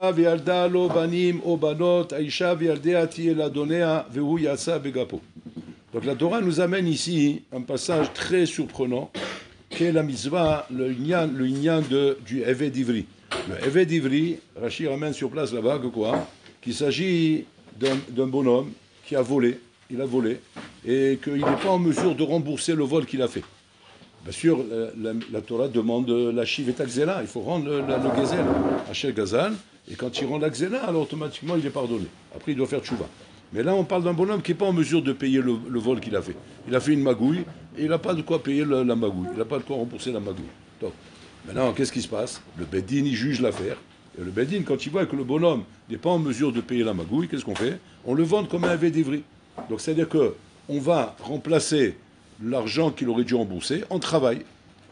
וילדה לו בנים או בנות, האישה וילדיה תהיה לדוניה, והוא יצא בגפו. Donc la Torah nous amène ici un passage très surprenant, qui est la mitzvah, le inyan du Eved Ivri. Le Eved Ivri, Rashi ramène sur place là-bas que quoi? Qu'il s'agit d'un bonhomme qui a volé, il a volé, et qu'il n'est pas en mesure de rembourser le vol qu'il a fait. Bien sûr, la Torah demande la shiv et gzela, il faut rendre le gezel à Shel Gazal, et quand il rend la gzela, alors automatiquement il est pardonné. Après il doit faire tchouva. Mais là on parle d'un bonhomme qui n'est pas en mesure de payer le vol qu'il a fait. Il a fait une magouille, et il n'a pas de quoi payer la magouille, il n'a pas de quoi rembourser la magouille. Donc, maintenant, qu'est-ce qui se passe? Le Beddin, il juge l'affaire, et le Beddin, quand il voit que le bonhomme n'est pas en mesure de payer la magouille, qu'est-ce qu'on fait? On le vend comme un Eved-Ivri. Donc c'est-à-dire qu'on va remplacer l'argent qu'il aurait dû rembourser en travail.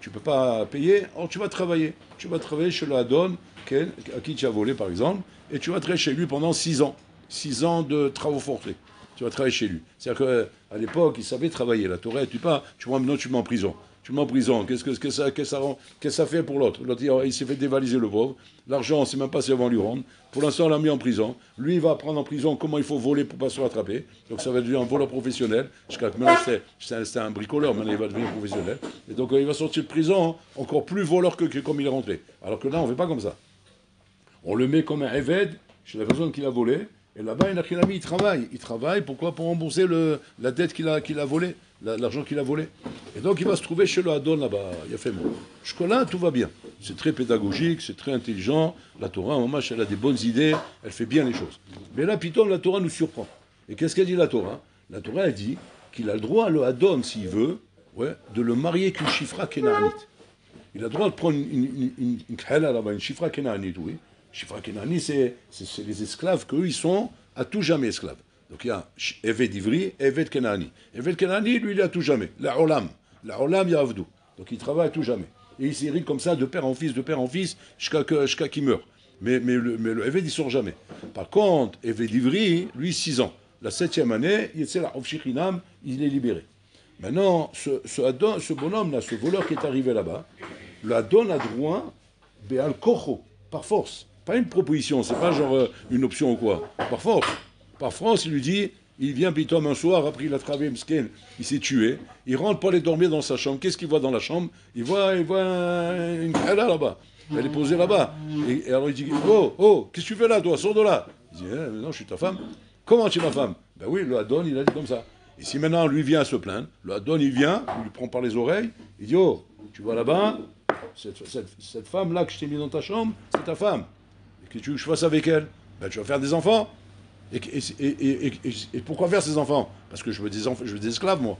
Tu ne peux pas payer, alors tu vas travailler. Tu vas travailler chez le Hadon, à qui tu as volé par exemple, et tu vas travailler chez lui pendant 6 ans. 6 ans de travaux forcés. Tu vas travailler chez lui. C'est-à-dire qu'à l'époque, il savait travailler. La Torah, tu vois, maintenant tu mets en prison. Tu mets en prison, qu'est-ce que ça fait pour l'autre? L'autre, il s'est fait dévaliser le pauvre. L'argent, on ne sait même pas si on va lui rendre. Pour l'instant, on l'a mis en prison. Lui, il va apprendre en prison comment il faut voler pour ne pas se faire attraper. Donc ça va devenir un voleur professionnel. Jusqu'à maintenant, c'était un bricoleur, maintenant il va devenir professionnel. Et donc il va sortir de prison encore plus voleur que comme il est rentré. Alors que là, on ne fait pas comme ça. On le met comme un Eved chez la personne qui l'a volé. Et là-bas, il travaille. Il travaille, pourquoi? Pour rembourser la dette qu'il a volée, l'argent qu'il a volé. Et donc, il va se trouver chez le Hadon là-bas. Il a fait bon. Jusque-là, tout va bien. C'est très pédagogique, c'est très intelligent. La Torah, en mâche, elle a des bonnes idées, elle fait bien les choses. Mais là, Python, la Torah nous surprend. Et qu'est-ce qu'elle dit, la Torah? La Torah, elle dit qu'il a le droit, le Hadon, s'il veut, de le marier avec une chifra kénaanite. Il a le droit de prendre une khela là-bas, une chifra kénaanite, oui. Chifra Kenani, c'est les esclaves qu'eux, ils sont à tout jamais esclaves. Donc il y a Eved Ivri, Eved Kenani. Eved Kenani, lui, il est à tout jamais. La Olam, Yavdou. Donc il travaille à tout jamais. Et il s'hérite comme ça de père en fils, jusqu'à qu'il meurt. Mais le Eved, il sort jamais. Par contre, Eved Ivri, lui, 6 ans. La 7e année, il est libéré. Maintenant, ce bonhomme-là, ce voleur qui est arrivé là-bas, le Adon a droit, Be'al Kocho, par force. Pas une proposition, c'est pas genre une option ou quoi. Par force. Par force, il lui dit, il vient Pitom un soir, après il a travaillé Msken, il s'est tué, il rentre pour aller dormir dans sa chambre. Qu'est-ce qu'il voit dans la chambre? Il voit une khala là-bas. Elle est posée là-bas. Et alors il dit, oh, qu'est-ce que tu fais là, toi? Sors de là. Il dit, non, je suis ta femme. Comment tu es ma femme? Ben oui, le Hadon, il a dit comme ça. Et si maintenant lui vient à se plaindre, le Hadon, il vient, il lui prend par les oreilles, il dit, oh, tu vois là-bas, cette femme-là que je t'ai mis dans ta chambre, c'est ta femme. Et que tu veux que je fasse avec elle? Ben, tu vas faire des enfants. Et pourquoi faire ces enfants? Parce que je veux des esclaves, moi.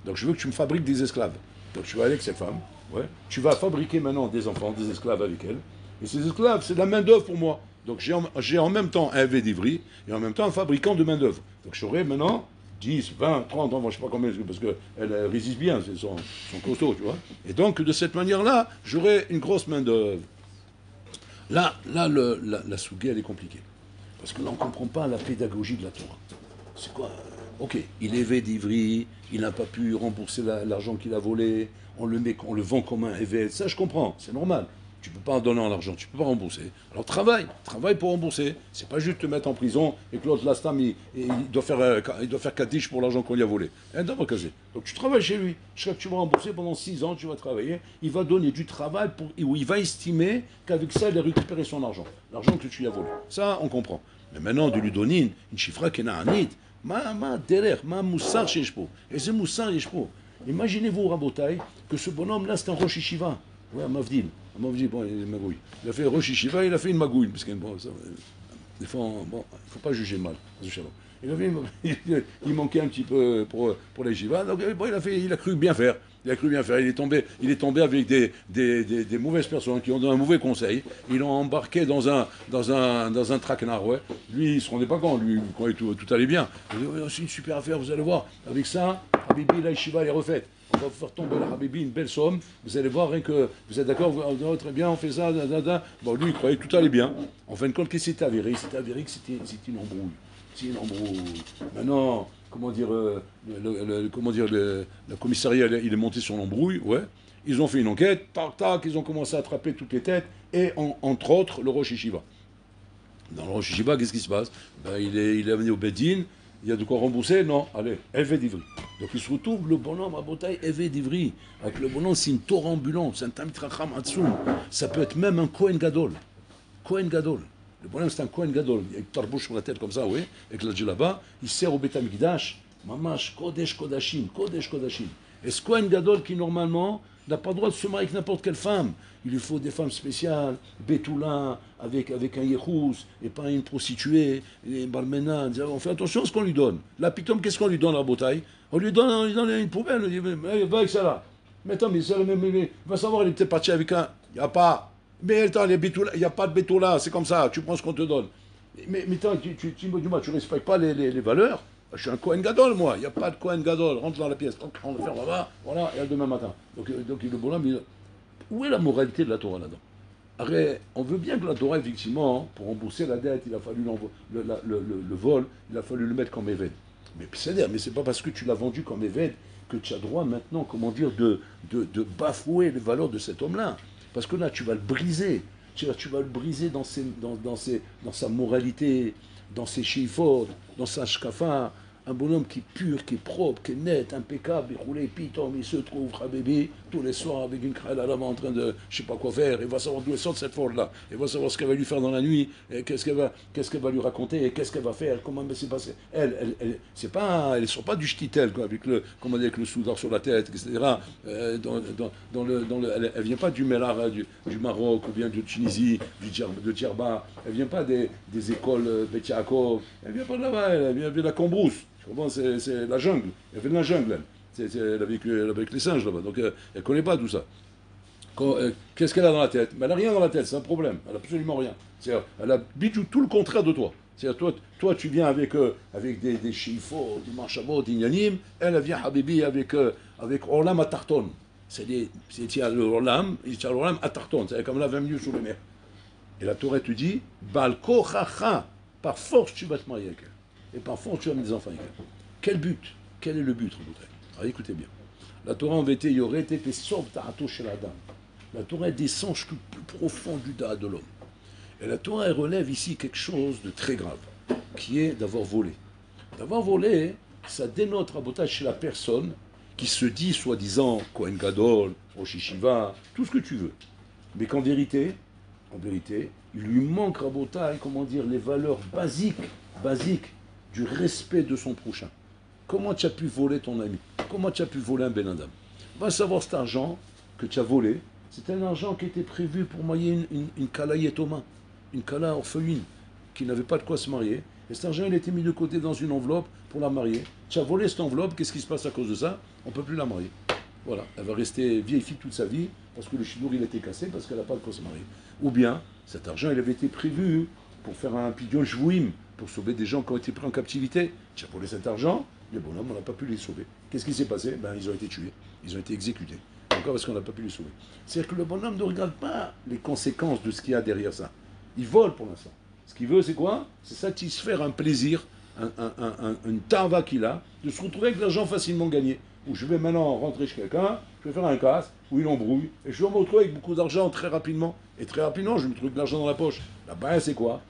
Donc je veux que tu me fabriques des esclaves. Donc tu vas aller avec cette femme. Ouais. Tu vas fabriquer maintenant des enfants, des esclaves avec elle. Et ces esclaves, c'est de la main-d'œuvre pour moi. Donc j'ai en même temps un Eved-Ivri et en même temps un fabricant de main-d'œuvre. Donc j'aurai maintenant 10, 20, 30 enfants, je ne sais pas combien, parce qu'elles résistent bien, elles sont costauds, tu vois. Et donc, de cette manière-là, j'aurai une grosse main-d'œuvre. Là, la souga, elle est compliquée. Parce que là, on ne comprend pas la pédagogie de la Torah. C'est quoi? Ok, il est Eved Ivri, il n'a pas pu rembourser l'argent qu'il a volé, on le vend comme un Eved, ça je comprends, c'est normal. Tu ne peux pas en donner en argent, tu ne peux pas rembourser. Alors travaille pour rembourser. C'est pas juste te mettre en prison et que l'autre, l'instant, il doit faire Kaddish pour l'argent qu'on lui a volé. Donc tu travailles chez lui. Chaque fois que tu vas rembourser pendant 6 ans, tu vas travailler. Il va donner du travail où il va estimer qu'avec ça, il a récupéré son argent. L'argent que tu lui as volé. Ça, on comprend. Mais maintenant, de lui donner une chifra kenaanit, ma derer, ma moussar sheshpo. Et c'est moussar yeshpo. Imaginez-vous, Rabotai, que ce bonhomme-là, c'est un Rosh Yeshiva. Ouais, un Mavdil. Bon, il est magouille. Il a fait Rosh Yeshiva, il a fait une magouille. Parce que, bon, ça, des fois, il ne faut pas juger mal. Il manquait un petit peu pour les Yeshiva. Donc, bon, il a cru bien faire. Il est tombé avec des mauvaises personnes qui ont donné un mauvais conseil. Ils l'ont embarqué dans un traquenard. Ouais. Lui, il ne se rendait pas compte. Lui, il croyait que tout allait bien. Il dit, c'est une super affaire, vous allez voir. Avec ça, Habibi, la Yeshiva, elle est refaite. On va vous faire tomber la Habibi, une belle somme. Vous allez voir, rien que vous êtes d'accord, très bien, on fait ça. Bon, lui, il croyait que tout allait bien. En fin de compte, qu'est-ce qui s'est avéré? Il s'est avéré que c'était une embrouille. C'est une embrouille. Maintenant, le commissariat, il est monté sur l'embrouille, ouais. Ils ont fait une enquête, tac, ils ont commencé à attraper toutes les têtes, et entre autres, le Rosh Yeshiva. Dans le Rosh Yeshiva, qu'est-ce qui se passe? Ben, il est amené au Bedin, il y a de quoi rembourser? Non, allez, Eved d'Ivry. Donc il se retrouve, le bonhomme à Botaï, Eved d'Ivry. Avec le bonhomme, c'est une Torah ambulante, c'est un Tamit Racham Hatzum. Ça peut être même un Kohen Gadol. Kohen Gadol. Le bonhomme, c'est un Kohen Gadol. Il y a une tarbouche sur la tête comme ça, oui, avec la djellaba. Il sert au Beth Amikdash. Mamash, Kodesh Kodashim, Kodesh Kodashim. Et ce Kohen Gadol qui, normalement, n'a pas le droit de se marier avec n'importe quelle femme. Il lui faut des femmes spéciales, Betula, avec un yéhous, et pas une prostituée, et Balmena. On fait attention à ce qu'on lui donne. Là, Pitom, qu'est-ce qu'on lui donne à la bouteille? On lui donne une poubelle, on lui dit, va avec ça là. Mais attends, mais il va savoir, il est peut-être parti avec un. Il n'y a pas. Mais attends, il n'y a pas de Betula, c'est comme ça, tu prends ce qu'on te donne. Mais attends, tu ne respectes pas les valeurs. Je suis un Kohen Gadol, moi. Il n'y a pas de Kohen Gadol. Rentre dans la pièce. On le ferme là-bas. Voilà, et à demain matin. Donc le bonhomme, où est la moralité de la Torah là-dedans? Après, on veut bien que la Torah, effectivement, pour rembourser la dette, il a fallu le vol, il a fallu le mettre comme évêque. Mais c'est pas parce que tu l'as vendu comme évêque que tu as droit maintenant, comment dire, de bafouer les valeurs de cet homme-là. Parce que là, tu vas le briser. Tu vas le briser dans sa moralité, dans ses chiffres, dans sa shkafa. Un bonhomme qui est pur, qui est propre, qui est net, impeccable, il roulait piton, il se trouve, Habibi, tous les soirs avec une crêle à la main en train de je sais pas quoi faire, il va savoir d'où elle sort cette folle-là, il va savoir ce qu'elle va lui faire dans la nuit, qu'est-ce qu'elle va lui raconter, qu'est-ce qu'elle va faire, comment c'est passé. Elles ne sont pas du ch'titel, quoi, avec le soudard sur la tête, etc. Elle ne vient pas du Mélar, du Maroc, ou bien de Tunisie, de Djerba, elle ne vient pas des écoles Bet Yaakov, elle ne vient pas de là-bas, elle vient de la Cambrousse. C'est la jungle. Elle fait de la jungle, elle. Elle a vécu avec les singes là-bas. Donc elle ne connaît pas tout ça. Qu'est-ce qu'elle a dans la tête? Mais elle n'a rien dans la tête, c'est un problème. Elle n'a absolument rien. Elle a tout le contraire de toi. C'est-à-dire, toi, tu viens avec des chiffres, des marchavot, des ignanim. Elle vient, Habibi, avec Orlam Atarton. Il y a l'Orlam Atarton. C'est comme là, 20 minutes sous les mers. Et la Torah te dit, Balko Chacha, par force, tu vas te marier avec elle. Et par force, tu as des enfants avec elle. Quel but? Quel est le but, alors, écoutez bien. La Torah en vérité, il y aurait été sauf ta'ato chez la dame. La Torah descend jusqu'au plus profond du da'a de l'homme. Et la Torah elle relève ici quelque chose de très grave, qui est d'avoir volé. D'avoir volé, ça dénote rabotage chez la personne qui se dit soi-disant Kohen Gadol, Rosh Yeshiva, tout ce que tu veux. Mais qu'en vérité, il lui manque rabotage, comment dire, les valeurs basiques du respect de son prochain. Comment tu as pu voler ton ami? Comment tu as pu voler un Ben Adam? Va savoir cet argent que tu as volé, c'est un argent qui était prévu pour marier une Kala Yetoma, une Kala orpheline, qui n'avait pas de quoi se marier. Et cet argent, il a été mis de côté dans une enveloppe pour la marier. Tu as volé cette enveloppe, qu'est-ce qui se passe à cause de ça? On ne peut plus la marier. Voilà, elle va rester vieille fille toute sa vie, parce que le chidour, il a été cassé, parce qu'elle n'a pas de quoi se marier. Ou bien, cet argent, il avait été prévu pour faire un pidyon jouim, pour sauver des gens qui ont été pris en captivité. Tu as volé cet argent, les bonhommes, on n'a pas pu les sauver. Qu'est-ce qui s'est passé? Ils ont été tués, ils ont été exécutés. Encore parce qu'on n'a pas pu les sauver. C'est-à-dire que le bonhomme ne regarde pas les conséquences de ce qu'il y a derrière ça. Il vole pour l'instant. Ce qu'il veut, c'est quoi? C'est satisfaire un plaisir, une tava qu'il a, de se retrouver avec de l'argent facilement gagné. Où je vais maintenant rentrer chez quelqu'un, je vais faire un casse, où il embrouille, et je vais me retrouver avec beaucoup d'argent très rapidement. Et très rapidement, je vais me trouver de l'argent dans la poche. Là-bas, c'est quoi?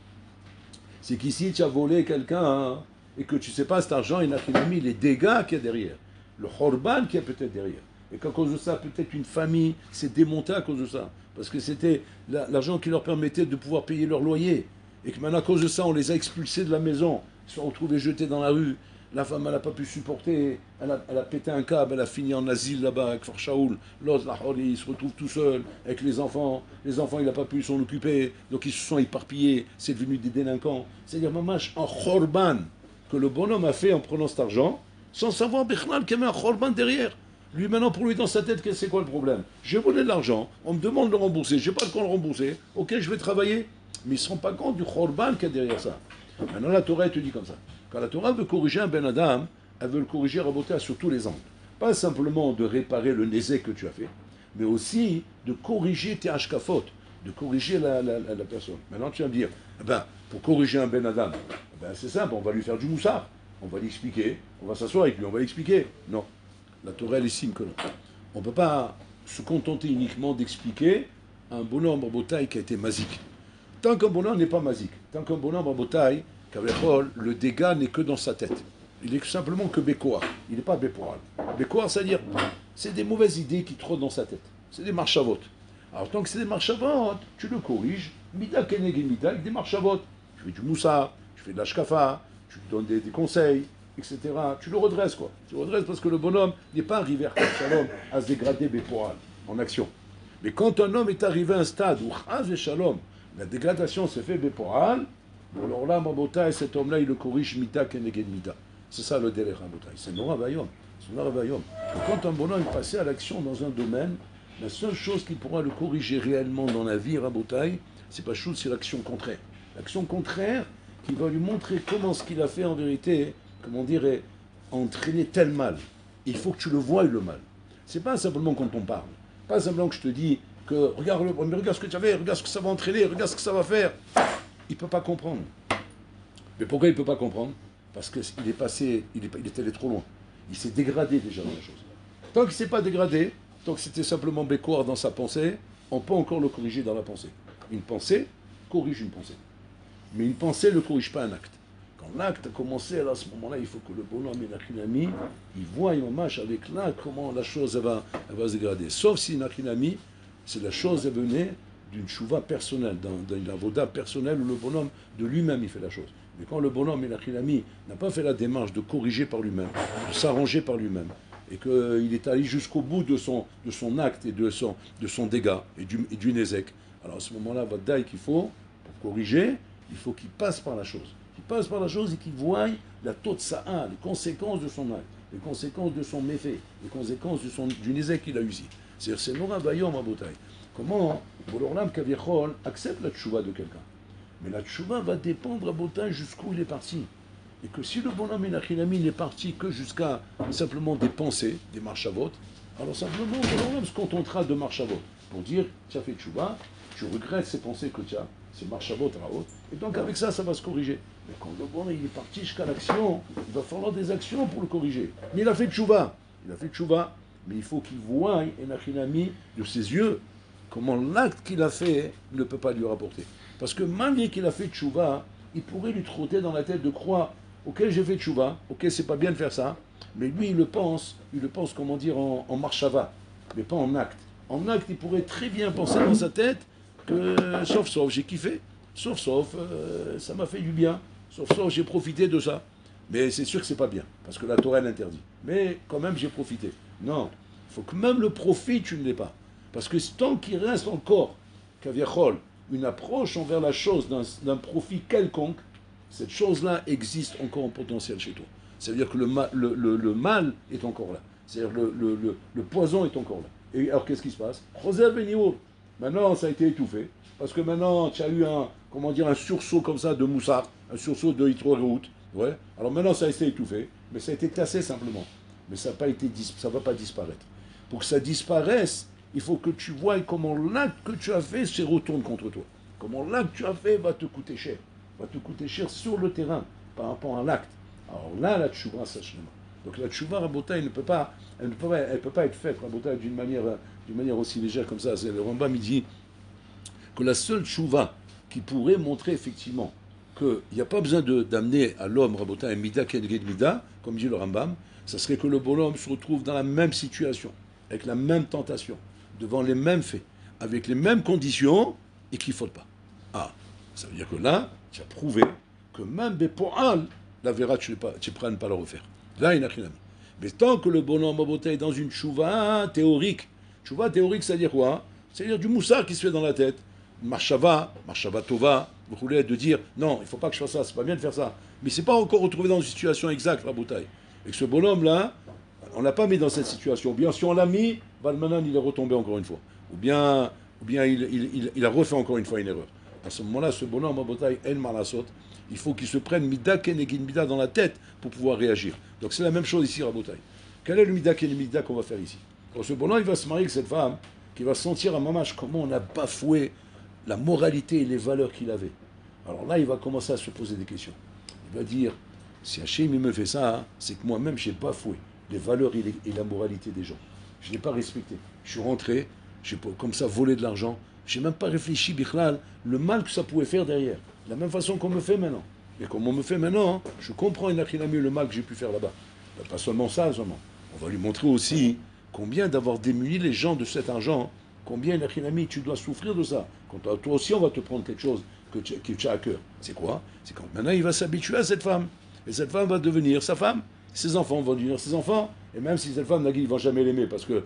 C'est qu'ici, tu as volé quelqu'un, hein, et que tu ne sais pas, cet argent, il a mis les dégâts qu'il y a derrière. Le khorban qu'il y a peut-être derrière. Et qu'à cause de ça, peut-être une famille s'est démontée à cause de ça. Parce que c'était l'argent qui leur permettait de pouvoir payer leur loyer. Et que maintenant, à cause de ça, on les a expulsés de la maison. Ils se sont retrouvés jetés dans la rue. La femme, elle n'a pas pu supporter. Elle a pété un câble. Elle a fini en asile là-bas avec Fort Shaoul. L'autre, il se retrouve tout seul avec les enfants. Les enfants, il n'a pas pu s'en occuper. Donc, ils se sont éparpillés. C'est devenu des délinquants. C'est-à-dire, mamash, en khorban que le bonhomme a fait en prenant cet argent, sans savoir, Bichnal, qu'il y avait un khorban derrière. Lui, maintenant, pour lui, dans sa tête, c'est quoi le problème? J'ai volé de l'argent, on me demande de le rembourser, je n'ai pas de quoi le rembourser, ok, je vais travailler, mais ils ne se rendent pas compte du khorban qu'il y a derrière ça. Maintenant, la Torah, elle te dit comme ça. Quand la Torah veut corriger un Ben Adam, elle veut le corriger à sur tous les angles. Pas simplement de réparer le nézek que tu as fait, mais aussi de corriger tes hashkafot, de corriger la personne. Maintenant, tu vas me dire, pour corriger un Ben Adam, c'est simple, on va lui faire du moussard, on va l'expliquer, on va s'asseoir avec lui, on va l'expliquer. Non. La Torah estime que non. On ne peut pas se contenter uniquement d'expliquer un bonhomme en bataille qui a été mazik. tant qu'un bonhomme n'est pas mazik, tant qu'un bonhomme en bataille, le dégât n'est que dans sa tête. Il est simplement que Békoar. Il n'est pas Béporal. Békoar, c'est-à-dire, c'est des mauvaises idées qui trottent dans sa tête. C'est des marchavot. Alors, tant que c'est des marchavot, tu le corriges. Mida keneg mida, avec des marchavot. Tu fais du moussa, tu fais de la shkafa, tu lui donnes des conseils, etc. Tu le redresses, quoi. Tu le redresses parce que le bonhomme n'est pas arrivé à Shalom à se dégrader Béporal en action. Mais quand un homme est arrivé à un stade où Chaz et Shalom, la dégradation s'est fait Béporal, alors là, Mabotai, cet homme-là, il le corrige Mida keneged Mida. C'est ça le délai Mabotai. C'est Nora Bayom. C'est Nora Bayom. Quand un bonhomme est passé à l'action dans un domaine, la seule chose qui pourra le corriger réellement dans la vie, Rabotai, c'est pas chose, c'est l'action contraire. L'action contraire qui va lui montrer comment ce qu'il a fait en vérité, comment dire, est entraîné tel mal. Il faut que tu le voies le mal. C'est pas simplement quand on parle. Pas simplement que je te dis que regarde ce que tu as fait, regarde ce que ça va entraîner, regarde ce que ça va faire. Il ne peut pas comprendre. Mais pourquoi il ne peut pas comprendre? Parce qu'il est passé, il est allé trop loin. Il s'est dégradé déjà dans la chose. Tant qu'il ne s'est pas dégradé, tant que c'était simplement Bécoir dans sa pensée, on peut encore le corriger dans la pensée. Une pensée corrige une pensée. Mais une pensée ne corrige pas un acte. Quand l'acte a commencé, alors à ce moment-là, il faut que le bonhomme et l'Achinami, ils voient un match avec l'acte, comment la chose elle va se dégrader. Sauf si l'Achinami, c'est la chose elle venait d'une chouva personnelle, d'une avoda personnelle où le bonhomme de lui-même il fait la chose. Mais quand le bonhomme et l'Achinami n'a pas fait la démarche de corriger par lui-même, de s'arranger par lui-même, et qu'il est allé jusqu'au bout de son acte et de son dégât et du nézek, alors à ce moment-là, Vadaï qu'il faut, pour corriger, il faut qu'il passe par la chose. Qu'il passe par la chose et qu'il voie la totsa'a, les conséquences de son acte, les conséquences de son méfait, les conséquences du nézek qu'il a usé. C'est-à-dire, c'est Nora Bayom à Botaï. Comment Bolorlam Kaviechol accepte la tchouva de quelqu'un? Mais la tchouva va dépendre à Botaï jusqu'où il est parti. Et que si le bonhomme et l'Achinami n'est parti que jusqu'à simplement des pensées, des marchavot, alors simplement Bolorlam se contentera de marchavot pour dire tu as fait tchouva, tu regrettes ces pensées que tu as, ces marchavot raot, et donc avec ça, ça va se corriger. Mais quand le bonhomme il est parti jusqu'à l'action, il va falloir des actions pour le corriger. Mais il a fait tchouva, mais il faut qu'il voie un Achinami de ses yeux comment l'acte qu'il a fait ne peut pas lui rapporter. Parce que malgré qu'il a fait tchouva, il pourrait lui trotter dans la tête de croire ok, j'ai fait tchouva, ok, c'est pas bien de faire ça, mais lui, il le pense, comment dire, en marchava, mais pas en acte. En acte, il pourrait très bien penser dans sa tête que, sauf, j'ai kiffé, sauf, ça m'a fait du bien, sauf, j'ai profité de ça. Mais c'est sûr que c'est pas bien, parce que la Torah l'interdit. Mais quand même, j'ai profité. Non, il faut que même le profit, tu ne l'aies pas. Parce que tant qu'il reste encore, kaviachol, une approche envers la chose d'un profit quelconque, cette chose-là existe encore en potentiel chez toi. C'est-à-dire que le mal est encore là. C'est-à-dire le poison est encore là. Et alors qu'est-ce qui se passe? Roser Beniour. Maintenant, ça a été étouffé. Parce que maintenant, tu as eu un sursaut comme ça de moussard, un sursaut de Hitroreut. Ouais. Alors maintenant, ça a été étouffé, mais ça a été tassé simplement. Mais ça ne va pas disparaître. Pour que ça disparaisse, il faut que tu vois comment l'acte que tu as fait se retourne contre toi. Comment l'acte que tu as fait va te coûter cher. Va te coûter cher sur le terrain par rapport à l'acte. Alors là, la tchouva, sachez-le. Donc la tchouva, Rabotai, elle ne peut pas être faite, Rabotai, d'une manière aussi légère comme ça. Le Rambam, il dit que la seule tchouva qui pourrait montrer effectivement qu'il n'y a pas besoin d'amener à l'homme, Rabotai, un mida keneged mida, comme dit le Rambam, ça serait que le bonhomme se retrouve dans la même situation, avec la même tentation, devant les mêmes faits, avec les mêmes conditions, et qu'il ne faute pas. Ah, ça veut dire que là, tu as prouvé que même Bepo'al, la verra, tu ne pourras ne pas le refaire. Là, il n'a rien à dire. Mais tant que le bonhomme est dans une chouva théorique, c'est-à-dire quoi? C'est-à-dire du moussard qui se fait dans la tête. Marshava tova, vous voulez de dire non, il ne faut pas que je fasse ça, c'est pas bien de faire ça. Mais c'est pas encore retrouvé dans une situation exacte, la bouteille. Et que ce bonhomme-là, on l'a pas mis dans cette situation. Ou bien si on l'a mis, Valmanan il est retombé encore une fois. Ou bien il a refait encore une fois une erreur. À ce moment-là, ce bonhomme, Abotai, El Malasot, il faut qu'il se prenne Mida Kenegin Mida dans la tête pour pouvoir réagir. Donc c'est la même chose ici, Rabotai. Quel est le Mida Kenegin Mida qu'on va faire ici? Alors, ce bonhomme, il va se marier avec cette femme, qui va sentir à Mamash comment on a bafoué la moralité et les valeurs qu'il avait. Alors là, il va commencer à se poser des questions. Il va dire, si Hachem il me fait ça, c'est que moi-même, j'ai bafoué les valeurs et la moralité des gens. Je ne l'ai pas respecté. Je suis rentré, j'ai comme ça volé de l'argent, j'ai même pas réfléchi, Bichlal, le mal que ça pouvait faire derrière. De la même façon qu'on me fait maintenant. Et comme on me fait maintenant, je comprends une achinami le mal que j'ai pu faire là-bas. Pas seulement ça, seulement. On va lui montrer aussi combien d'avoir démuni les gens de cet argent, combien une achinami tu dois souffrir de ça. Quand toi aussi on va te prendre quelque chose que tu as à cœur. C'est quoi? C'est quand maintenant il va s'habituer à cette femme. Et cette femme va devenir sa femme. Ses enfants vont devenir ses enfants. Et même si cette femme, Nagui, il ne va jamais l'aimer parce que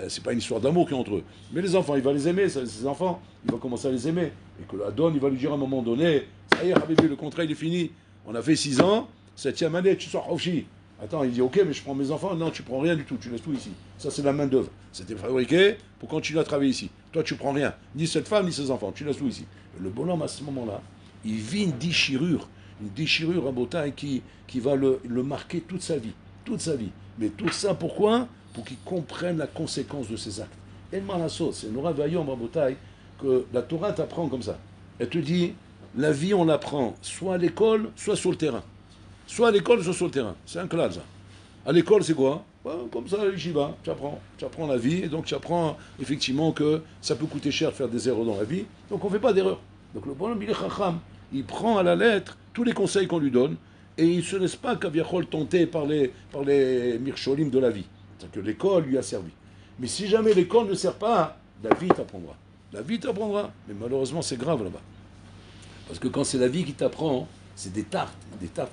c'est pas une histoire d'amour qui est entre eux. Mais les enfants, il va les aimer, ses enfants, il va commencer à les aimer. Et que l'Adon, il va lui dire à un moment donné, ça y est, Habibi, le contrat, il est fini. On a fait 6 ans, 7e année, tu sors Hauchi. Attends, il dit, ok, mais je prends mes enfants. Non, tu prends rien du tout, tu laisses tout ici. Ça, c'est la main d'œuvre. C'était fabriqué pour continuer à travailler ici. Toi, tu prends rien. Ni cette femme, ni ses enfants. Tu laisses tout ici. Et le bonhomme, à ce moment-là, il vit une déchirure à Botaï qui va le marquer toute sa vie. Toute sa vie. Mais tout ça, pourquoi? Pour qu'il comprenne la conséquence de ses actes. Et la sauce, c'est Nora Vaillon, Botaï, que la Torah t'apprend comme ça. Elle te dit, la vie, on l'apprend soit à l'école, soit sur le terrain. Soit à l'école, soit sur le terrain. C'est un classe, ça. À l'école, c'est quoi? Comme ça, j'y vais. Tu apprends la vie, et donc tu apprends effectivement que ça peut coûter cher de faire des erreurs dans la vie, donc on ne fait pas d'erreurs. Donc le bonhomme, il est chacham, il prend à la lettre tous les conseils qu'on lui donne, et il ne se laisse pas Kaviachol tenter par les mircholim de la vie. C'est-à-dire que l'école lui a servi. Mais si jamais l'école ne sert pas, la vie t'apprendra. La vie t'apprendra. Mais malheureusement, c'est grave là-bas. Parce que quand c'est la vie qui t'apprend, c'est des tartes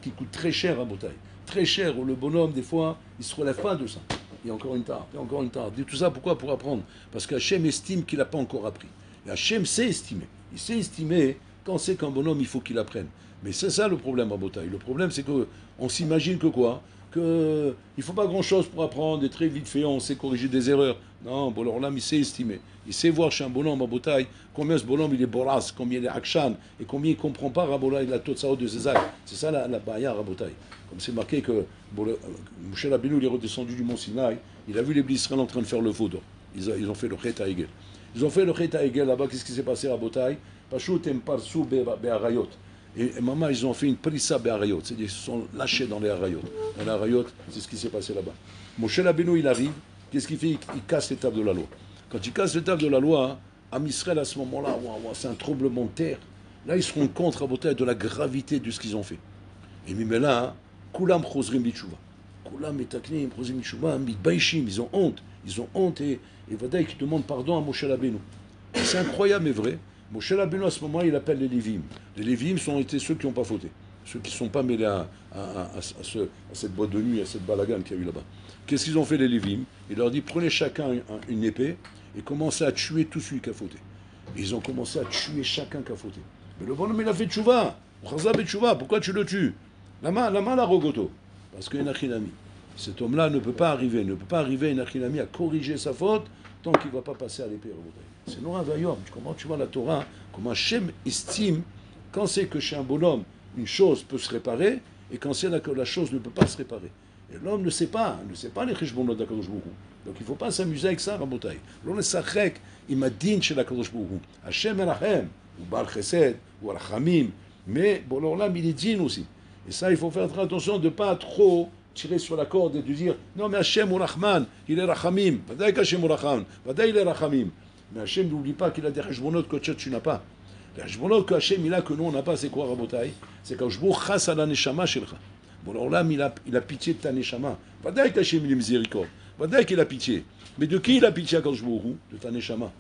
qui coûtent très cher à Botaï. Très cher, où le bonhomme, des fois, il ne se relève pas de ça. Et encore une tarte, et encore une tarte. Et tout ça, pourquoi? Pour apprendre. Parce qu'Hachem estime qu'il n'a pas encore appris. Et Hachem sait estimer. Il sait estimer quand c'est qu'un bonhomme, il faut qu'il apprenne. Mais c'est ça le problème à Botaï. Le problème, c'est qu'on s'imagine que quoi? Il ne faut pas grand-chose pour apprendre, et très vite fait, on sait corriger des erreurs. Non, bon, alors là, il sait estimer. Il sait voir chez un bonhomme à Botaï combien ce bonhomme il est boras, combien il est akshan, et combien il ne comprend pas Rabola, il a tout ça de ses actes. C'est ça la baïa à Botaï. Comme c'est marqué que Moshe Rabbeinu, il est redescendu du mont Sinaï, il a vu les Bnei Israël en train de faire le feu. Ils ont fait le Chet Haegel. Ils ont fait le Chet Haegel là-bas, qu'est-ce qui s'est passé à Botaï? Pashut em parsu be'arayot. Et maman, ils ont fait une prissa be'arayot, c'est-à-dire ils se sont lâchés dans les arayot. Dans les arayot, c'est ce qui s'est passé là-bas. Moshe Rabbeinu, il arrive, qu'est-ce qu'il fait? Il casse les tables de la loi. Quand il casse les tables de la loi, Am Israël à ce moment-là, c'est un tremblement de terre. Là, ils se rendent compte à Botaï de la gravité de ce qu'ils ont fait. Et mais là, Kulam chosrim bitshuva. Kulam etaknim chosrim bitshuva, mitbaishim, ils ont honte et Vadaï qui demande pardon à Moshe Rabbeinu. C'est incroyable mais vrai. Moshe Rabbeinu à ce moment il appelle les Lévim. Les Lévim sont été ceux qui n'ont pas fauté, ceux qui ne sont pas mêlés à cette boîte de nuit, à cette balagan qu'il y a eu là-bas. Qu'est-ce qu'ils ont fait les Lévim? Il leur dit prenez chacun une épée et commencez à tuer tout celui qui a fauté. Et ils ont commencé à tuer chacun qui a fauté. Mais le bonhomme il a fait tchouva. Pourquoi tu le tues? La main la rogoto. Parce qu'il y a une achinami. Cet homme-là ne peut pas arriver une achinami à corriger sa faute tant qu'il ne va pas passer à l'épée. C'est Nora Vayom. Comment tu vois la Torah? Comment Hachem estime quand c'est que chez un bonhomme une chose peut se réparer et quand c'est que la chose ne peut pas se réparer. Et l'homme ne sait pas les cheshbonot d'Akadosh Baruch Hu. Donc il ne faut pas s'amuser avec ça, Rabotai. L'on est sachek, il m'a dit chez l'Akadosh Baruch Hu. Hachem erachem, ou Baal Chesed, ou Arachamim. Mais bon, alors là, il est digne aussi. Et ça, il faut faire très attention de ne pas trop tirer sur la corde et de dire non, mais Hachem ou Rahman, il est Rachamim. Vadaï qu'Hachem ou Racham, Vadaï il est Rachamim. Mais Hachem n'oublie pas qu'il a des Hashbonot que tu n'as pas. Les Hashbonot que Hachem il a que nous on n'a pas, c'est quoi, Rabotai? C'est quand je vous chasse à la Neshama Shelcha. Bon, alors là, il a pitié de ta Neshama. Vadaï qu'Hachem il est miséricorde. Vadaï qu'il a pitié. Mais de qui il a pitié quand je vous de ta Neshama?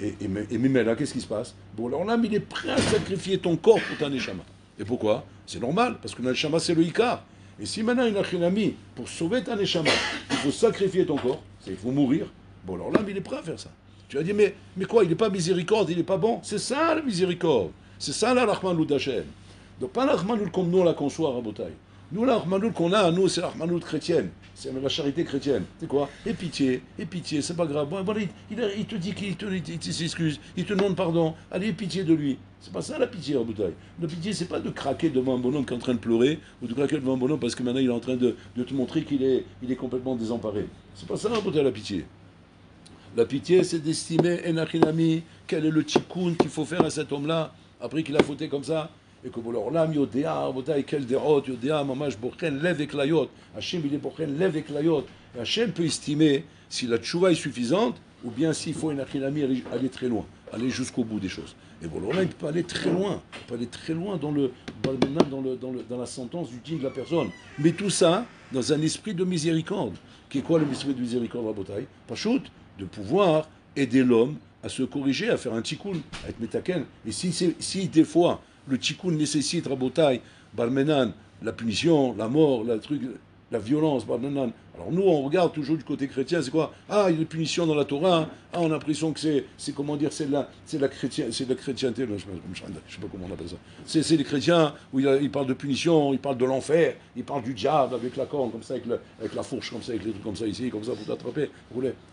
Et mais là, qu'est-ce qui se passe? Bon, alors là, il est prêt à sacrifier ton corps pour ta Neshama. Et pourquoi? C'est normal, parce que la Neshama, c'est le Ikar. Et si maintenant il a un ami, pour sauver ta Neshama, il faut sacrifier ton corps, il faut mourir, bon, alors là, il est prêt à faire ça. Tu vas dire, mais quoi, il n'est pas miséricorde, il n'est pas bon? C'est ça la miséricorde. C'est ça la Rahmanout d'Hachem. Donc pas la Rahmanout comme nous on la conçoit à Rabotai. Nous, la Rahmanout qu'on a, nous, c'est la Rahmanout chrétienne. C'est la charité chrétienne. C'est quoi? Et pitié, c'est pas grave. Bon, voilà, il te dit qu'il s'excuse, il te demande pardon. Allez, aie pitié de lui. C'est pas ça la pitié, Rabotai. La pitié, c'est pas de craquer devant un bonhomme qui est en train de pleurer, ou de craquer devant un bonhomme parce que maintenant il est en train de te montrer qu'il est complètement désemparé. C'est pas ça, Rabotai, la pitié. La pitié, c'est d'estimer, Enachinami, quel est le tikkun qu'il faut faire à cet homme-là, après qu'il a fauté comme ça. Et que bon, alors là, Yodéa, quel déhot, Yodéa, mamash, bochen, lève et klayot. Hachem, il est bochen, lève et klayot. Et Hachem peut estimer si la tchouva est suffisante, ou bien s'il faut une achinami aller très loin. aller jusqu'au bout des choses. Et bon, là, il peut aller très loin. Il peut aller très loin dans la sentence du digne de la personne. Mais tout ça dans un esprit de miséricorde. Qui est quoi l'esprit de miséricorde, Rabotai? Pachout, de pouvoir aider l'homme à se corriger, à faire un tikkun, à être metaken. Et si des fois, le tikkun nécessite, Rabotai, Barmenan, la punition, la mort, la violence, Barmenan. Alors nous, on regarde toujours du côté chrétien, c'est quoi? Ah, il y a une punition dans la Torah. Ah, on a l'impression que c'est comment dire, c'est la chrétienté. Je sais pas comment on appelle ça. C'est les chrétiens où ils parlent de punition, ils parlent de l'enfer, ils parlent du diable avec la corne, comme ça, avec la fourche, comme ça, avec les trucs comme ça ici, comme ça, pour t'attraper.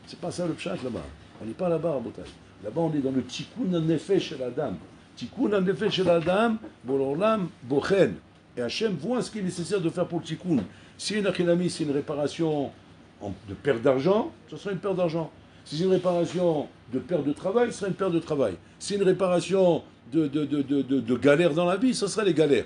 C'est pas ça le pshat là-bas. On n'est pas là-bas, Rabotai. Là-bas, on est dans le tikkun nefesh shel adam. Tikkun nefesh shel adam, bololam bochen. Et Hachem voit ce qu'il est nécessaire de faire pour le tikkun. Si une achinami, c'est une réparation de perte d'argent, ce sera une perte d'argent. Si c'est une réparation de perte de travail, ce sera une perte de travail. Si c'est une réparation de galères dans la vie, ce sera les galères.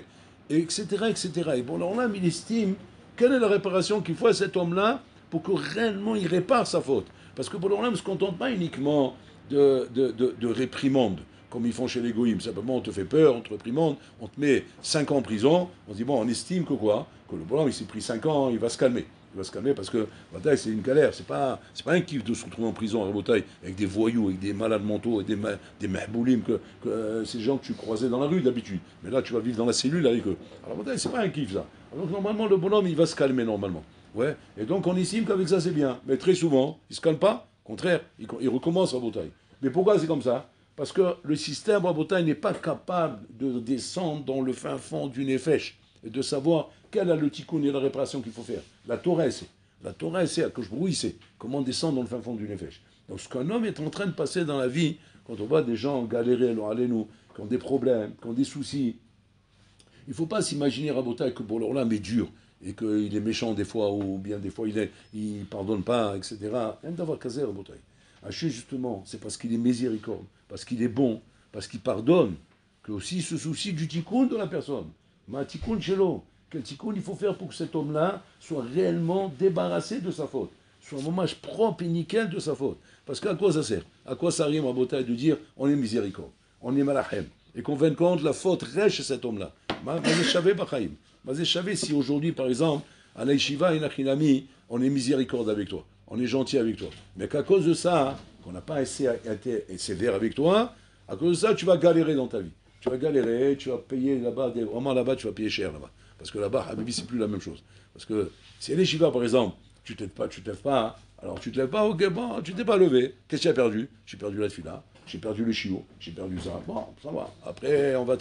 Et etc., etc. Et bon, alors là, il estime quelle est la réparation qu'il faut à cet homme-là pour que réellement il répare sa faute. Parce que bon, alors là, on ne se contente pas uniquement de réprimande, comme ils font chez les goïms. Simplement, on te fait peur, on te réprimande, on te met 5 ans en prison, on se dit, bon, on estime que quoi? Que le bonhomme, il s'est pris 5 ans, il va se calmer. Il va se calmer parce que, Rabotai, c'est une galère. C'est pas un kiff de se retrouver en prison à Rabotai, avec des voyous, avec des malades mentaux, avec des mahboulim, ces gens que tu croisais dans la rue d'habitude. Mais là, tu vas vivre dans la cellule avec eux. Alors, Rabotai, c'est pas un kiff, ça. Donc, normalement, le bonhomme, il va se calmer, normalement. Ouais. Et donc, on estime qu'avec ça, c'est bien. Mais très souvent, il se calme pas. Au contraire, il recommence Rabotai. Mais pourquoi c'est comme ça? Parce que le système Rabotai n'est pas capable de descendre dans le fin fond du nefesh et de savoir quel est le tikkun et la réparation qu'il faut faire. La Torah, c'est. La Torah, c'est, à Koshbroui, c'est comment descendre dans le fin fond du nefesh. Donc ce qu'un homme est en train de passer dans la vie, quand on voit des gens galérer, nous, qui ont des problèmes, qui ont des soucis, il ne faut pas s'imaginer Rabotai que pour leur l'âme est dur et qu'il est méchant des fois, ou bien des fois il ne pardonne pas, etc. Rien d'avoir casé Rabotai. Haché, justement, c'est parce qu'il est miséricorde, parce qu'il est bon, parce qu'il pardonne, que aussi se soucie du tikkun de la personne. Ma tikkun shelo. Quel tikkun il faut faire pour que cet homme-là soit réellement débarrassé de sa faute, soit un hommage propre et nickel de sa faute. Parce qu'à quoi ça sert? À quoi ça rime, Rabotai, de dire on est miséricorde, on est malachem, et qu'on vienne compte la faute reste chez cet homme-là. Si aujourd'hui, par exemple, à l'Aïshiva et Nachinami, on est miséricorde avec toi, on est gentil avec toi, mais qu'à cause de ça, qu'on n'a pas été sévère avec toi, à cause de ça, tu vas galérer dans ta vie. Tu vas galérer, tu vas payer là-bas, vraiment là-bas, tu vas payer cher là-bas. Parce que là-bas, Habibi, c'est plus la même chose. Parce que si à l'Eshiva, par exemple, tu te lèves pas, hein. Alors tu te lèves pas, ok, bon, tu t'es pas levé. Qu'est-ce que tu as perdu? J'ai perdu la tefila, j'ai perdu le chiot, j'ai perdu ça. Bon, ça va. Après, on va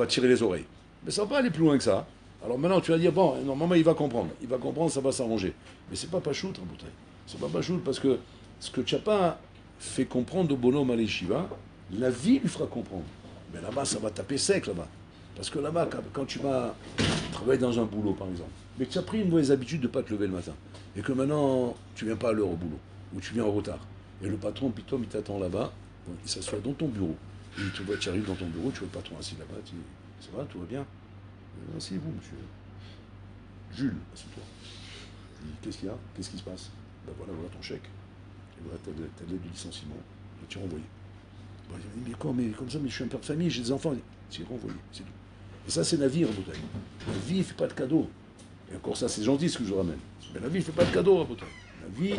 tirer les oreilles. Mais ça va pas aller plus loin que ça. Alors maintenant, tu vas dire, bon, normalement, il va comprendre. Il va comprendre, ça va s'arranger. Mais c'est pas Pachout, en bouteille. C'est pas Pachout parce que ce que tu n'as pas fait comprendre au bonhomme à l'Eshiva, la vie lui fera comprendre. Mais là-bas, ça va taper sec, là-bas. Parce que là-bas, quand tu vas travailler dans un boulot, par exemple, mais que tu as pris une mauvaise habitude de ne pas te lever le matin, et que maintenant, tu ne viens pas à l'heure au boulot, ou tu viens en retard, et le patron, pitom, il t'attend là-bas, il s'assoit dans ton bureau, et tu arrives dans ton bureau, tu vois le patron assis là-bas, tu dis, ça va, tout va bien? Asseyez-vous, monsieur. Jules, assieds-toi. Qu'est-ce qu'il y a? Qu'est-ce qui se passe? Ben voilà ton chèque, et voilà ta lettre de licenciement, et tu es renvoyé. Bon, il dit, mais comme ça, mais je suis un père de famille, j'ai des enfants. C'est renvoyé, c'est tout. Et ça, c'est la vie, Rabotai. La vie ne fait pas de cadeaux. Et encore ça, c'est gentil ce que je ramène. Mais la vie ne fait pas de cadeaux, Rabotai. La vie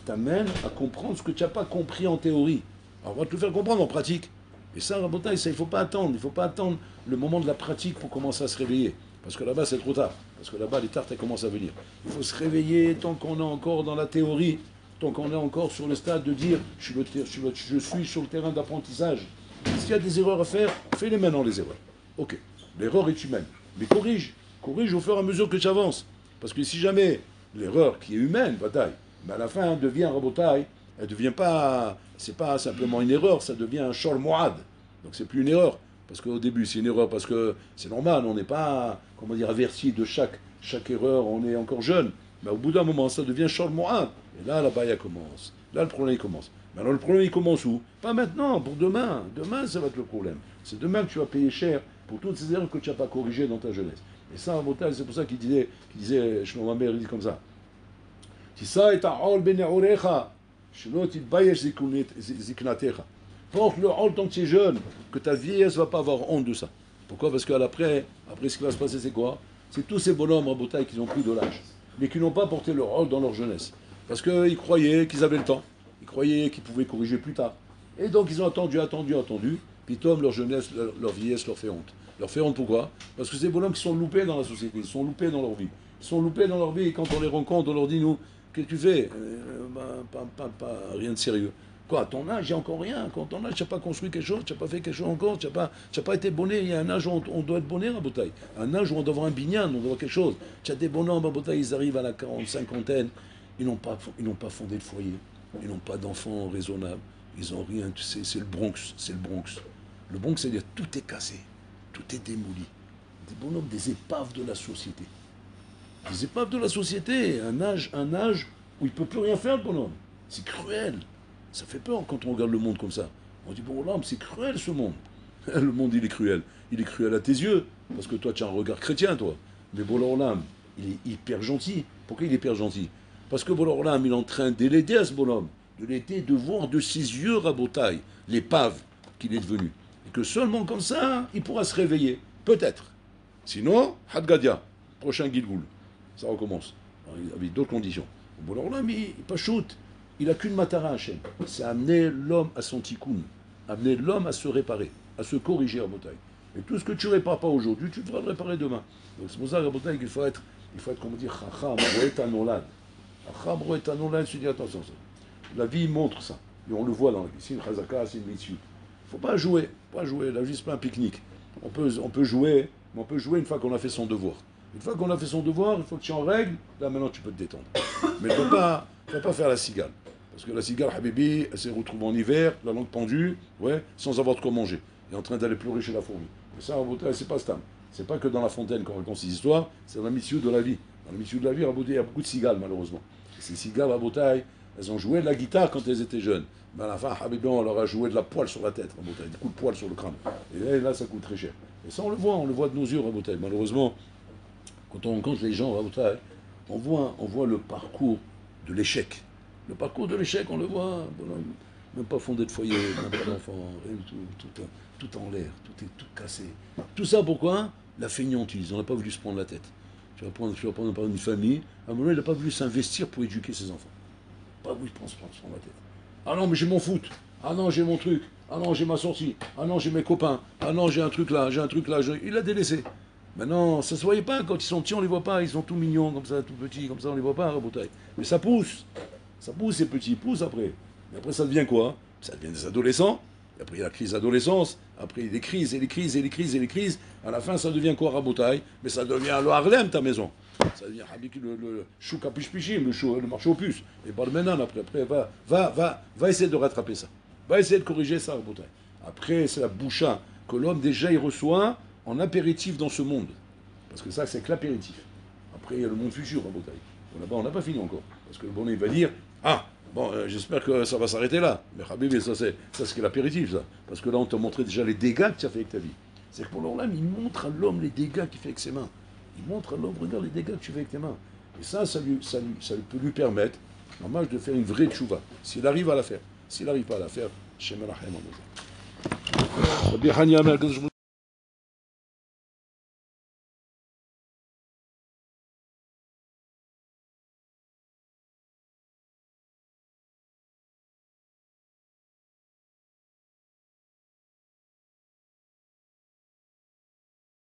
t'amène à comprendre ce que tu n'as pas compris en théorie. Alors, on va te le faire comprendre en pratique. Et ça, Rabotai, ça, il ne faut pas attendre. Il ne faut pas attendre le moment de la pratique pour commencer à se réveiller. Parce que là-bas, c'est trop tard. Parce que là-bas, les tartes, elles commencent à venir. Il faut se réveiller tant qu'on est encore dans la théorie. Tant qu'on est encore sur le stade de dire je suis sur le terrain d'apprentissage. S'il y a des erreurs à faire, fais-les maintenant les erreurs. Ok, l'erreur est humaine. Mais corrige au fur et à mesure que tu avances. Parce que si jamais l'erreur qui est humaine, bataille, mais à la fin elle devient rabotaille, elle devient pas, c'est pas simplement une erreur, ça devient un shol moad. Donc c'est plus une erreur. Parce qu'au début c'est une erreur, parce que c'est normal, on n'est pas, comment dire, averti de chaque erreur, on est encore jeune. Mais au bout d'un moment, ça devient shol moad. Et là, la baïa commence. Là, le problème, il commence. Mais alors, le problème, il commence où? Pas maintenant, pour demain. Demain, ça va être le problème. C'est demain que tu vas payer cher pour toutes ces erreurs que tu n'as pas corrigées dans ta jeunesse. Et ça, Rabotai, c'est pour ça qu'il disait Shlomo Amer, il dit comme ça. Tissa et ta'ol bene orecha, shelo titbayesh ziknatecha. Porte le rôle tant que tu es jeune, que ta vieillesse ne va pas avoir honte de ça. Pourquoi? Parce qu'après, après ce qui va se passer, c'est quoi? C'est tous ces bonhommes en bataille qui ont pris de l'âge, mais qui n'ont pas porté leur rôle dans leur jeunesse. Parce qu'ils croyaient qu'ils avaient le temps, ils croyaient qu'ils pouvaient corriger plus tard. Et donc ils ont attendu, puis Tom, leur jeunesse, leur vieillesse leur fait honte. Leur fait honte pourquoi? Parce que c'est des bonhommes qui sont loupés dans la société, ils sont loupés dans leur vie. Ils sont loupés dans leur vie et quand on les rencontre, on leur dit, nous, qu'est-ce que tu fais? Rien de sérieux. Quoi, à ton âge, il n'y a encore rien. Quand ton âge, tu n'as pas construit quelque chose, tu n'as pas fait quelque chose encore, tu n'as pas été bonnet. Il y a un âge où on doit être bonnet à Botaï. Un âge où on doit avoir un binyan, on doit avoir quelque chose. Tu as des bonhommes à Botaï, ils arrivent à la 40, cinquantaine, ils n'ont pas fondé de foyer, ils n'ont pas d'enfants raisonnables, ils n'ont rien. C'est le Bronx, c'est le Bronx. Le Bronx, c'est-à-dire tout est cassé, tout est démoli. Des bonhommes, des épaves de la société. Des épaves de la société, un âge où il ne peut plus rien faire, le bonhomme. C'est cruel. Ça fait peur quand on regarde le monde comme ça. On dit, bon, là, c'est cruel ce monde. Le monde, il est cruel. Il est cruel à tes yeux, parce que toi, tu as un regard chrétien, toi. Mais Bola-Olam, il est hyper gentil. Pourquoi il est hyper gentil? Parce que Bola-Olam, il est en train de l'aider à ce bonhomme, de l'aider de voir de ses yeux Rabotaï l'épave qu'il est devenu. Et que seulement comme ça, il pourra se réveiller. Peut-être. Sinon, Hadgadia, prochain Gilgoul. Ça recommence. Avec d'autres conditions. Bola-Olam, il pas shoot. Il n'a qu'une matara Hachem, c'est amener l'homme à son tikkun, amener l'homme à se réparer, à se corriger à Botaï. Et tout ce que tu ne répares pas aujourd'hui, tu devras le réparer demain. Donc c'est pour ça qu'à Botaï, il faut être, comme on dit, chacham, roet anolad. Chacham, roet anolad, je dis attention, la vie montre ça. Et on le voit dans la vie. C'est une chazaka, c'est une mitzvah. Il ne faut pas jouer, la vie, ce n'est pas un pique-nique. On peut jouer, mais on peut jouer une fois qu'on a fait son devoir. Une fois qu'on a fait son devoir, il faut que tu en règles, là maintenant tu peux te détendre. Mais il ne faut pas faire la cigale. Parce que la cigale, Habibi, elle s'est retrouvée en hiver, la langue pendue, ouais, sans avoir de quoi manger. Et en train d'aller pleurer chez la fourmi. Et ça, en Botaï, c'est pas stam. C'est pas que dans la fontaine qu'on raconte ces histoires, c'est dans la mission de la vie. Dans la mission de la vie, à Botaï, il y a beaucoup de cigales, malheureusement. Et ces cigales, à Botaï, elles ont joué de la guitare quand elles étaient jeunes. Mais à la fin, Habibi, on leur a joué de la poêle sur la tête, à Botaï, des coups de poêle sur le crâne. Et là, ça coûte très cher. Et ça, on le voit de nos yeux, à Botaï. Malheureusement, quand on rencontre les gens à Botaï, on voit le parcours de l'échec. Le parcours de l'échec, on le voit, même pas fondé de foyer, même pas d'enfant, tout en l'air, tout cassé. Tout ça pourquoi? La fainéantise, on n'a pas voulu se prendre la tête. Tu vas prendre une famille, à un moment il n'a pas voulu s'investir pour éduquer ses enfants. Pas voulu se prendre la tête. Ah non, mais j'ai mon foot, ah non, j'ai mon truc, ah non, j'ai ma sortie, ah non, j'ai mes copains, ah non, j'ai un truc là, il l'a délaissé. Maintenant, ça ne se voyait pas, quand ils sont petits, on ne les voit pas, ils sont tout mignons, comme ça, tout petits, comme ça, on ne les voit pas à Rabotaï. Mais ça pousse. Ça pousse, ces petits, ils poussent après. Mais après, ça devient quoi? Ça devient des adolescents. Et après, il y a la crise d'adolescence. Après, il y a des crises, et les crises, et les crises, et les crises. À la fin, ça devient quoi, Rabotaï? Mais ça devient le Harlem, ta maison. Ça devient le chouk à pichpichim, le marché aux puces. Et Barmenan, après, va essayer de rattraper ça. Va essayer de corriger ça, Rabotaï. Après, c'est la boucha que l'homme, déjà, il reçoit en apéritif dans ce monde. Parce que ça, c'est que l'apéritif. Après, il y a le monde futur, Rabotaï. Là-bas, on n'a pas fini encore. Parce que le bonnet, il va dire, ah, bon, j'espère que ça va s'arrêter là. Mais Habibi, ça c'est l'apéritif, ça. Parce que là, on t'a montré déjà les dégâts que tu as fait avec ta vie. C'est que pour l'homme, il montre à l'homme les dégâts qu'il fait avec ses mains. Il montre à l'homme, regarde les dégâts que tu fais avec tes mains. Et ça peut lui permettre, normal, de faire une vraie tchouva. S'il arrive à la faire. S'il n'arrive pas à la faire, Shem Rahem Rabbi Hania,